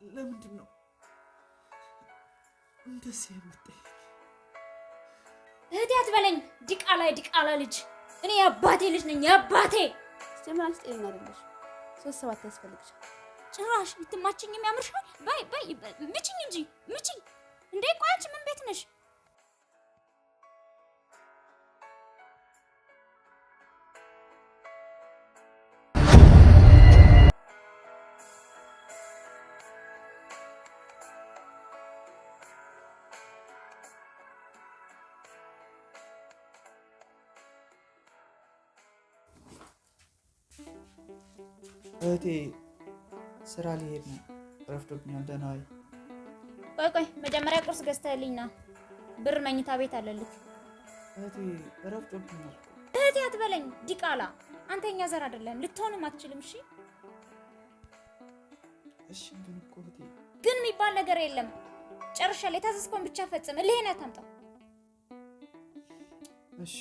ለምንድን ነው እንደዚህ የምትጠይቅ? እህቴ አትበለኝ። ዲቃላ ልጅ እኔ የአባቴ ልጅ ነኝ። የአባቴ ጀምራንስ ጤነኛ አይደለሽ። 3-7 ያስፈልግሻል። ጭራሽ ልትማችኝም ያምርሻል። በይ ምችኝ እንጂ ምችኝ። እንዴ ቆይ አንቺ ምን ቤት ነሽ? እህቴ ስራ ሊሄድ ነው። ረፍዶብኛል። ደህና ዋይ። ቆይ መጀመሪያ ቁርስ ገዝተህልኝ ና። ብር መኝታ ቤት አለልክ። እህቴ ረፍዶብኛል። እህቴ አትበለኝ ዲቃላ። አንተ የኛ ዘር አይደለም፣ ልትሆንም አትችልም። እሺ ግን እኮ እህቴ ግን የሚባል ነገር የለም። ጨርሻለሁ። የታዘዝከውን ብቻ ፈጽም። እልህን አታምጣው። እሺ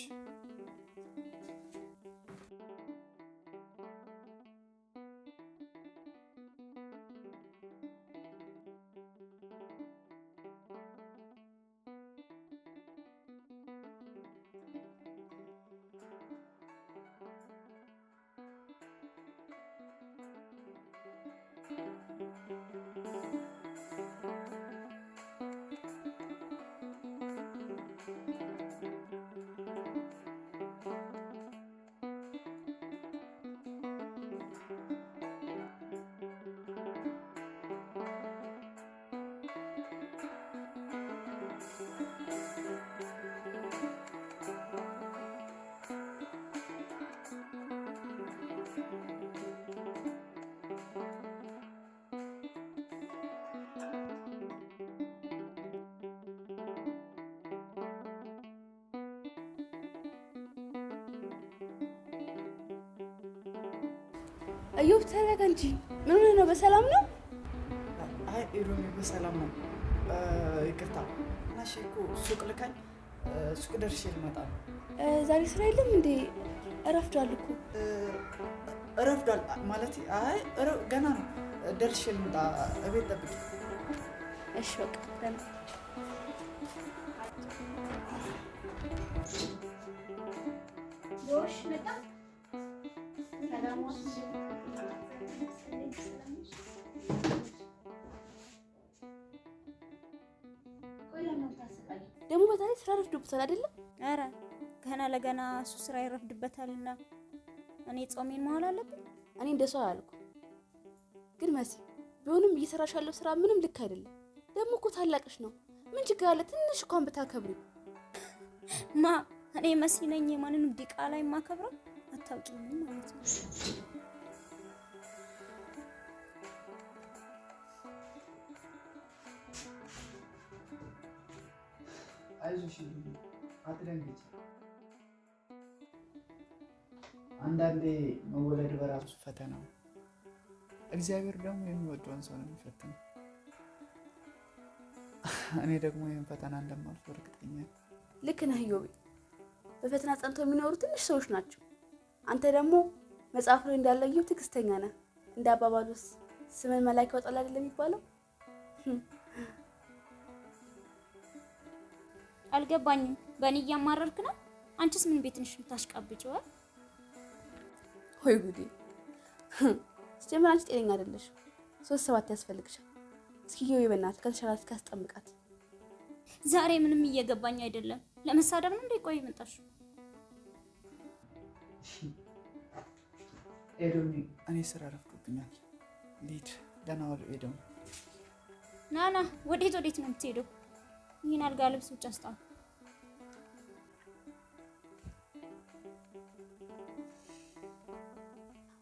አዩብ ተረጋጋ እንጂ ምን ሆነ ነው? በሰላም ነው? አይ ኢሮሚ በሰላም ነው። ይቅርታ ናሽ እኮ ሱቅ ልከን ሱቅ ደርሼ ልመጣ ነው። ዛሬ ስራ የለም እንዴ? እረፍዷል እኮ። እረፍዷል ማለት አይ ገና ነው። ደርሼ ልመጣ። እቤት ጠብቂ። እሺ በቃ ደህና ጎሽ መጣ። ደግሞ በዛሬ ስራ ረፍዶብታል አይደለም? ኧረ ገና ለገና እሱ ስራ ይረፍድበታልና እኔ ጾሜን መዋል አለብኝ። እኔ እንደሱ አላልኩ። ግን መሲ ቢሆንም እየሰራሽ ያለው ስራ ምንም ልክ አይደለም። ደግሞ እኮ ታላቅሽ ነው። ምን ችግር አለ ትንሽ እንኳን ብታከብሪው? እኔ መሲ ነኝ የማንንም ዲቃላ የማከብረው? አታውቂኝም ማለት ነው። አይዞሽ አትደንግጪ። አንዳንዴ መወለድ በራሱ ፈተና ነው። እግዚአብሔር ደግሞ የሚወደውን ሰው ነው የሚፈትነው። እኔ ደግሞ ይህን ፈተና እንደማልፍ እርግጠኛ ነኝ። ልክ ነህ ዮቤ። በፈተና ጸንተው የሚኖሩ ትንሽ ሰዎች ናቸው። አንተ ደግሞ መጽሐፉ ላይ እንዳለየው ትዕግስተኛ ነህ። እንደ አባባሉስ ስምን መላክ ያወጣል አይደለም የሚባለው? አልገባኝም። በእኔ እያማረርክ ነው? አንቺስ ምን ቤት ነሽ የምታሽቃብጪው? ወይ ጉዴ! ስትጀምር አንቺ ጤነኛ አይደለሽ። 3-7 ያስፈልግሻል። እስኪ ዮቤ በእናትህ ከተሻላት ካስጠምቃት። ዛሬ ምንም እየገባኝ አይደለም። ለመሳደብ ነው እንዴ? ቆይ መጣሽ? ኤዶኒ እኔ ስራ ረፍዶብኛል። ልሂድ። ደህና ዋል ኤዶኒ። ናና ወዴት ነው የምትሄደው? ይህን አልጋ ልብስ ውጭ አስጣው።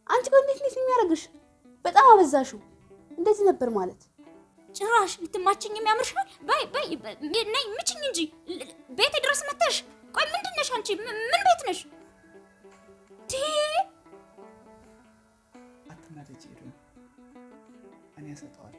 አንቺ ቆይ እንዴት ነው የሚያደርግሽ? በጣም አበዛሽው። እንደዚህ ነበር ማለት? ጭራሽ ልትማችኝ የሚያምርሻል። በይ ነይ ምችኝ እንጂ ቤቴ ድረስ መተሽ። ቆይ ምንድን ነሽ አንቺ? ምን ቤት ነሽ? አትናደጂ ኤዶኒ፣ እኔ እሰጠዋለሁ።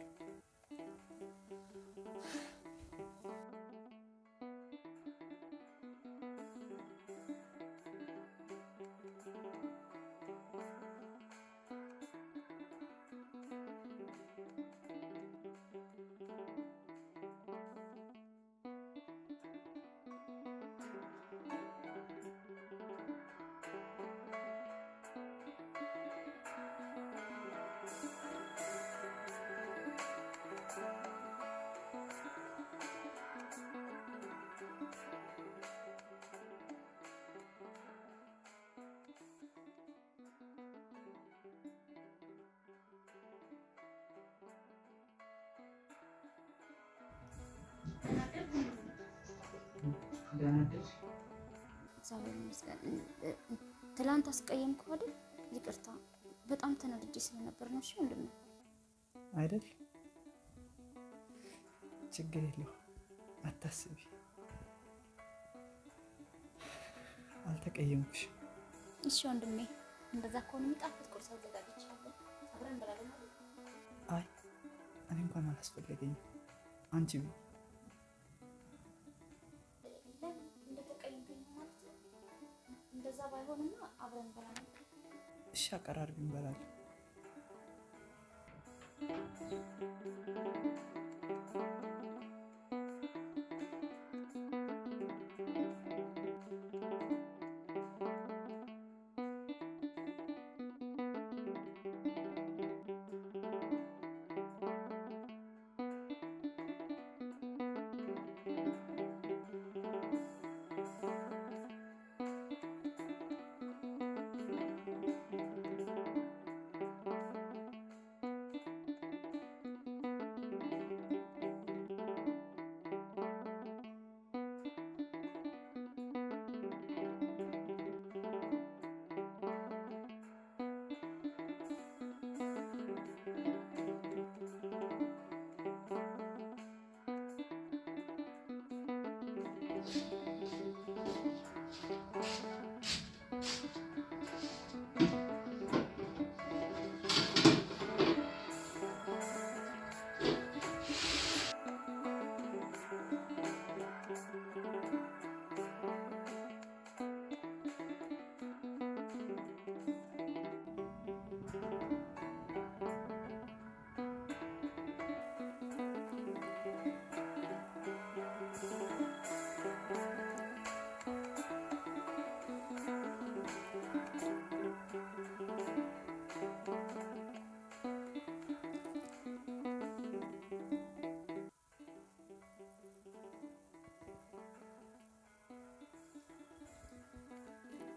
እግዚአብሔር ይመስገን። ትላንት አስቀየምኩህ አይደል? ይቅርታ፣ በጣም ተናድጄ ስለነበር ነው። እሺ ወንድሜ አይደል? ችግር የለውም አታስቢ፣ አልተቀየምኩሽም። እሺ ወንድሜ፣ እንደዛ ከሆነ የሚጣፍጥ ቁርስ አዘጋጅቻለሁ፣ አብረን እንበላለን አይደል? አይ እኔ እንኳን አላስፈለገኝም፣ አንቺ ቢ እንደዛ ባይሆንና አብረን እንበላለን። እሺ አቀራርቢ እንበላለን።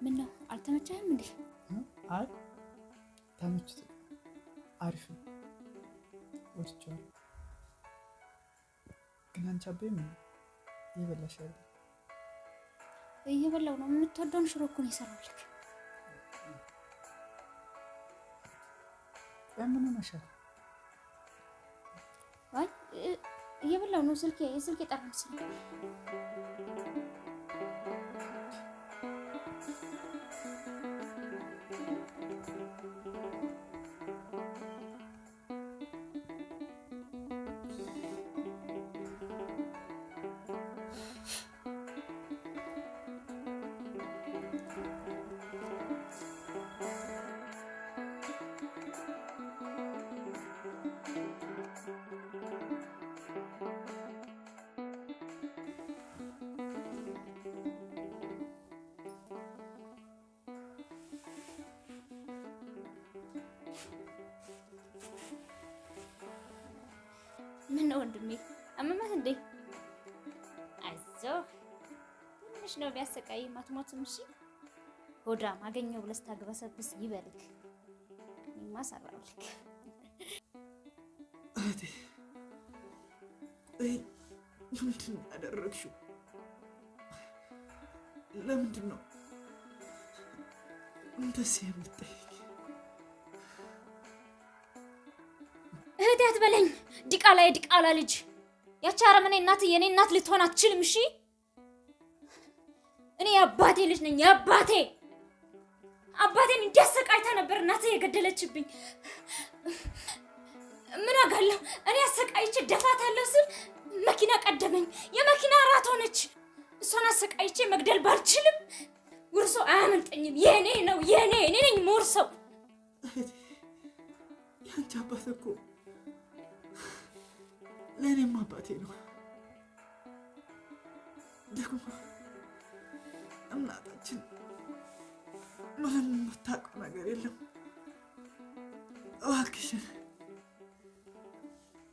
ምን ነው አልተመቸህም እንዴ? አይ ተመችቶ አሪፍ ነው፣ ወድጄዋለሁ። ግን አንቺ አቤም እየበላሽ አይደል? እየበላው ነው። የምትወደውን ሽሮ እኮ ነው የሰራሁልህ። በምን ሆነሻል? አይ እየበላው ነው። ስልኬ ጠራ መሰለኝ። ምን ነው ወንድሜ አመመህ እንዴ? አይዞህ ትንሽ ነው ቢያሰቃይም አትሞትም። እሺ ሆዳም አገኘው ብለህ ስታግበሰብስ ይበልክ። እኔማ ሰራሁልክ። እህቴ ምንድን ነው ያደረግሽው? ለምንድን ነው እንደዚህ የምትጠይቅ? እህቴ አትበለኝ። ዲቃላ ልጅ ያቺ አረመኔ እናት የኔ እናት ልትሆን አትችልም። እሺ እኔ የአባቴ ልጅ ነኝ። አባቴን እንዲያሰቃይታ ነበር እናቴ የገደለችብኝ። ምን አጋለሁ እኔ አሰቃይቼ ደፋታለሁ ስል መኪና ቀደመኝ። የመኪና ራት ሆነች። እሷን አሰቃይቼ መግደል ባልችልም ውርሶ አያመልጠኝም። የኔ ነው እኔ ነኝ የምወርሰው። ያንቺ አባት እኮ ለእኔም አባቴ ነው። ደግሞ እናታችን ምንም የምታውቀው ነገር የለም። እባክሽን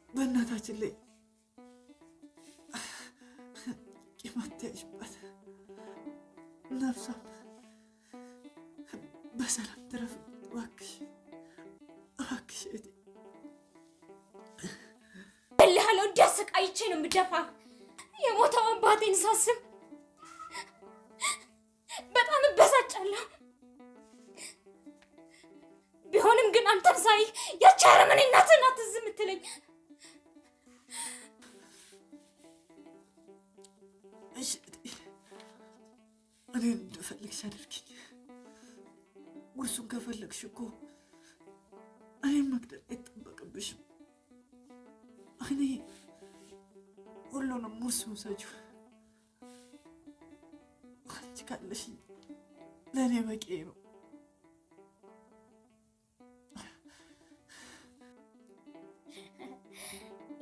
በእናታችን ላይ ቂም አትያዥባት። ነፍሷም በሰላም ትረፍ። እባክሽ እህቴ። እልሃለሁ እንዲያሰቃይቼ ነው የምደፋህ። የሞተው አባቴን ሳስብ አንተን ሳይ ያቺ አረመኔ እናትህ ናት ትዝ የምትለኝ። እሺ እኔ እንደፈለግሽ አድርጊኝ። ውርሱን ከፈለግሽ እኮ እኔም መግደል አይጠበቅብሽም። እኔ ሁሉንም ውርሱን ውሰጂው። አንቺ ካለሽኝ ለእኔ በቂ ነው።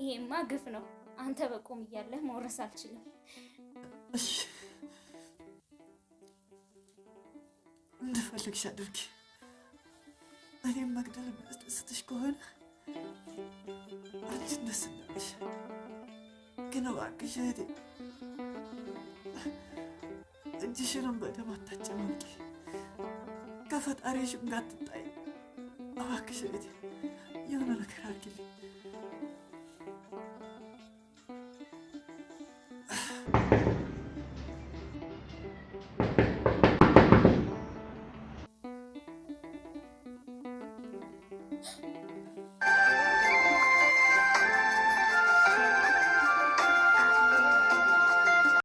ይሄማ ግፍ ነው። አንተ በቆም እያለህ መውረስ አልችልም። እሺ እንደፈለግሽ አድርጊ። እኔም መግደል የሚያስደስትሽ ከሆነ አንቺን ደስ እንዳለሽ። ግን እባክሽ እህቴ እጅሽንም በደም አታጨማቂ። ከፈጣሪሽም ጋር አትጣይ። እባክሽ እህቴ የሆነ ነገር አድርጊልኝ።